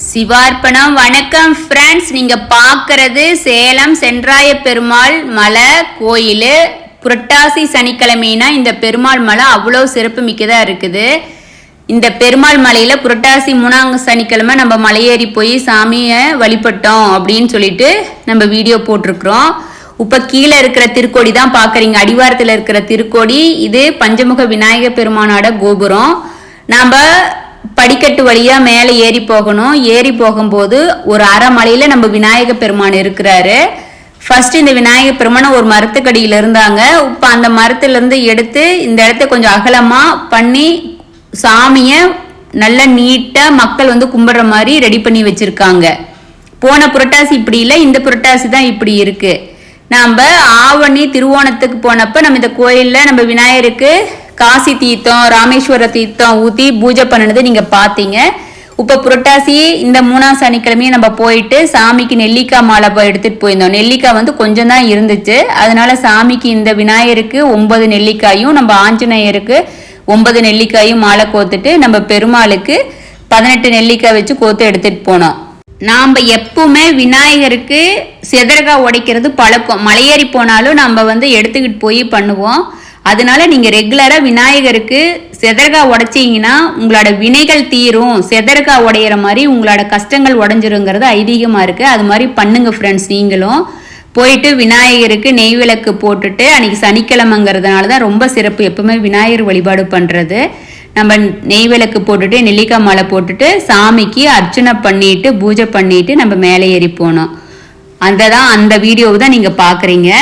சிவார்ப்பணம். வணக்கம் ஃப்ரெண்ட்ஸ், நீங்க பார்க்கறது சேலம் சென்றாய பெருமாள் மலை கோயில். புரட்டாசி சனிக்கிழமைனா இந்த பெருமாள் மலை அவ்வளோ சிறப்பு மிக்கதா இருக்குது. இந்த பெருமாள் மலையில புரட்டாசி 3ஆம் சனிக்கிழமை நம்ம மலையேறி போய் சாமியை வழிபட்டோம் அப்படின்னு சொல்லிட்டு நம்ம வீடியோ போட்டிருக்கிறோம். இப்போ கீழே இருக்கிற திருக்கோடி தான் பார்க்குறீங்க. அடிவாரத்தில் இருக்கிற திருக்கோடி இது பஞ்சமுக விநாயகர் பெருமானோட கோபுரம். நாம் படிக்கட்டு வழியா மேலே ஏறி போகணும். ஏறி போகும்போது ஒரு அரை மலையில நம்ம விநாயகர் பெருமான் இருக்கிறாரு. ஃபர்ஸ்ட் இந்த விநாயகர் பெருமான் ஒரு மரத்துக்கடியில இருந்தாங்க. இப்போ அந்த மரத்துல இருந்து எடுத்து இந்த இடத்த கொஞ்சம் அகலமா பண்ணி சாமிய நல்லா நீட்டா மக்கள் கும்பிடுற மாதிரி ரெடி பண்ணி வச்சிருக்காங்க. போன புரட்டாசி இப்படி இல்லை, இந்த புரட்டாசி தான் இப்படி இருக்கு. நம்ம ஆவணி திருவோணத்துக்கு போனப்ப நம்ம இந்த கோயில்ல நம்ம விநாயகருக்கு காசி தீர்த்தம் ராமேஸ்வர தீர்த்தம் ஊற்றி பூஜை பண்ணினது நீங்கள் பார்த்தீங்க. இப்போ புரட்டாசி இந்த 3ஆம் சனிக்கிழமையும் நம்ம போயிட்டு சாமிக்கு நெல்லிக்காய் மாலை எடுத்துகிட்டு போயிருந்தோம். நெல்லிக்காய் கொஞ்சம் தான் இருந்துச்சு. அதனால சாமிக்கு இந்த விநாயகருக்கு 9 நெல்லிக்காயும் நம்ம ஆஞ்சநேயருக்கு 9 நெல்லிக்காயும் மாலை கோத்துட்டு நம்ம பெருமாளுக்கு 18 நெல்லிக்காய் வச்சு கோத்து எடுத்துகிட்டு போனோம். நாம் எப்பவுமே விநாயகருக்கு செதறகாய் உடைக்கிறது பழக்கம். மலையேறி போனாலும் நம்ம எடுத்துக்கிட்டு போய் பண்ணுவோம். அதனால நீங்க ரெகுலரா விநாயகருக்கு செதறகாய் உடைச்சிங்கன்னா உங்களோட வினைகள் தீரும். செதறகாய் உடையிற மாதிரி உங்களோட கஷ்டங்கள் உடஞ்சிருங்கிறது ஐதீகமா இருக்கு. அது மாதிரி பண்ணுங்க ஃப்ரெண்ட்ஸ். நீங்களும் போயிட்டு விநாயகருக்கு நெய் விளக்கு போட்டுட்டு, அன்னைக்கு சனிக்கிழமைங்கிறதுனால தான் ரொம்ப சிறப்பு எப்பவுமே விநாயகர் வழிபாடு பண்றது. நம்ம நெய் விளக்கு போட்டுட்டு நெல்லிக்காய் மாலை போட்டுட்டு சாமிக்கு அர்ச்சனை பண்ணிட்டு பூஜை பண்ணிட்டு நம்ம மேலே ஏறி போனோம். அந்த வீடியோவை தான் நீங்க பாக்குறீங்க.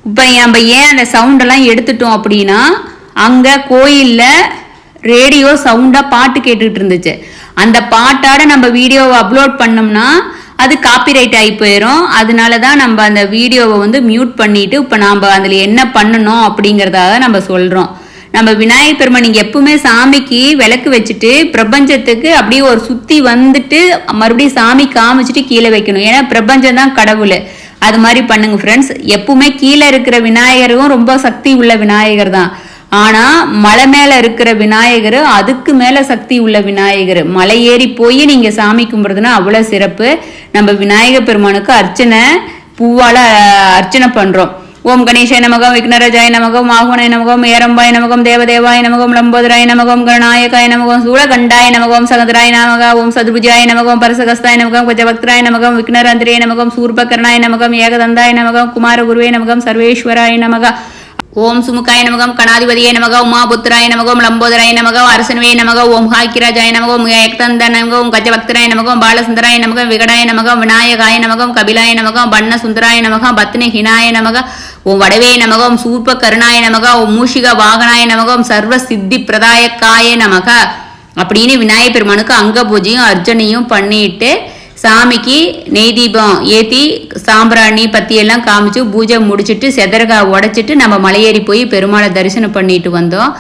இப்போ நம்ம ஏன் அந்த சவுண்டெல்லாம் எடுத்துட்டோம் அப்படின்னா, அங்கே கோயிலில் ரேடியோ சவுண்டாக பாட்டு கேட்டுக்கிட்டு இருந்துச்சு. அந்த பாட்டோட நம்ம வீடியோவை அப்லோட் பண்ணோம்னா அது காப்பிரைட் ஆகி போயிடும். அதனால தான் நம்ம அந்த வீடியோவை மியூட் பண்ணிட்டு இப்போ நம்ம அதில் என்ன பண்ணணும் அப்படிங்கிறதாக நம்ம சொல்கிறோம். நம்ம விநாயகர் பெருமான் நீங்கள் எப்பவுமே சாமிக்கு விளக்கு வச்சுட்டு பிரபஞ்சத்துக்கு அப்படியே ஒரு சுற்றி வந்துட்டு மறுபடியும் சாமி காமிச்சிட்டு கீழே வைக்கணும். ஏன்னா பிரபஞ்சம் தான் கடவுள். அது மாதிரி பண்ணுங்க ஃப்ரெண்ட்ஸ். எப்பவுமே கீழே இருக்கிற விநாயகரும் ரொம்ப சக்தி உள்ள விநாயகர் தான். ஆனா மலை மேல இருக்கிற விநாயகர் அதுக்கு மேல சக்தி உள்ள விநாயகர். மலை ஏறி போய் நீங்க சாமி கும்பிடுறதுன்னா அவ்வளவு சிறப்பு. நம்ம விநாயகர் பெருமானுக்கு அர்ச்சனை பூவால அர்ச்சனை பண்றோம். ஓம் கணேசாய நமகம், விக்னராஜாய நமகம், ஆகுனாய நமகம், ஏரம்பாய நமகம், தேவதேவாய நமகம், லம்போதராய நமகம், கணநாயகாய நமகம், சூழகண்டாய நமகம், சகதராய நமக, ஓம் சதுபுஜாய நமகம், பரசகஸ்தாய நமகம், கஜபக்தராய நமகம், விக்னரந்திரே நமகம், சூர்பகர்ணாய நமகம், ஏகதந்தாய நமகம், குமாரகுருவே நமகம், சர்வேஸ்வராய நமக, ஓம் சுமுகாய நமகம், கணாதிபதியே நமக, உமாபுத்திராய நமகம், லம்போதராய நமகம், அரசனவே நமக, ஓம் ஹாக்கிராஜாய நமகம், ஏகதந்த நமகம், கஜபக்தராய நமகம், பாலசுந்தராய நமகம், விகடாய நமகம், விநாயகாய நமகம், கபிலாய நமகம், பன்ன சுந்தராய நமகம், பத்னி ஹினாய நமக, ஓம் வடவே நமகம், சூர்ப கருணாய நமக, ஓம் மூஷிக வாகனாய நமகம், சர்வ சித்தி பிரதாயக்காய நமக அப்படின்னு விநாயகர் பெருமானுக்கு அங்க பூஜையும் அர்ச்சனையும் பண்ணிட்டு சாமிக்கு நெய் தீபம் ஏற்றி சாம்பிராணி பத்தியெல்லாம் காமிச்சு பூஜை முடிச்சுட்டு செதறகாய் உடைச்சிட்டு நம்ம மலையேறி போய் பெருமாளை தரிசனம் பண்ணிட்டு வந்தோம்.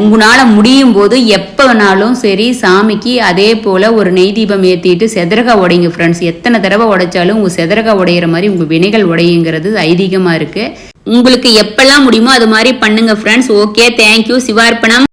உங்களால் முடியும் போது எப்போ வேணாலும் சரி சாமிக்கு அதே போல் ஒரு நெய் தீபம் ஏற்றிட்டு செதறகாய் உடைங்க ஃப்ரெண்ட்ஸ். எத்தனை தடவை உடைச்சாலும் உங்கள் செதறகாய் உடையிற மாதிரி உங்கள் வினைகள் உடையுங்கிறது ஐதீகமாக இருக்குது. உங்களுக்கு எப்பெல்லாம் முடியுமோ அது மாதிரி பண்ணுங்க ஃப்ரெண்ட்ஸ். Okay, thank you. சிவார்ப்பணம்.